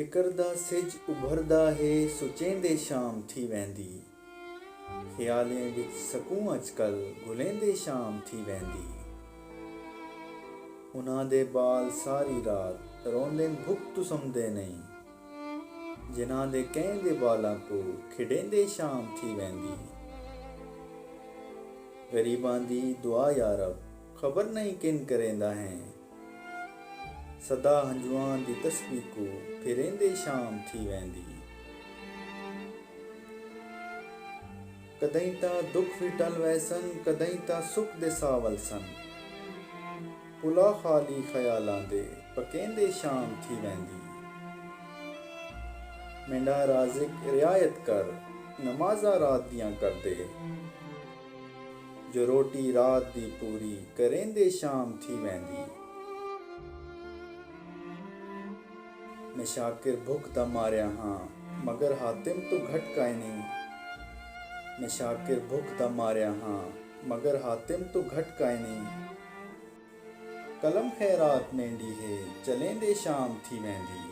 फिकर दा सिज उभरदा है सुचेंदे शाम थी वेंदी। ख्यालें विच सकूं अजकल घुलेंदे शाम थी वेंदी। उन्हां दे बाल सारी रात रोंदे भुख तू समदे नहीं। जिन्हां दे कहंदे बालां को खिडेंदे शाम थी वेंदी। गरीबां दी दुआ या रब खबर नहीं किन करेंदा है। सदा हंजुआं दी तस्बीह को फिरेंदे शाम थी वेंदी। कदई तां दुख भी टल वैसन कदई तां सुख दे सावल सन। पुला खाली ख्यालां दे पकेंदे शाम थी वेंदी। मेंढा राज़िक रियायत कर नमाज़ां रात दियां कर दे। जो रोटी रात दी पूरी करेंदे शाम थी वेंदी। मैं शाकिर भुख दा मारिया हाँ मगर हातिम तो घट काए नहीं। मैं शाकिर भुख दा मारिया हाँ मगर हातिम तो घट काए नहीं। कलम खैरात मेंढी है चलेंदे शाम थी वेंदी।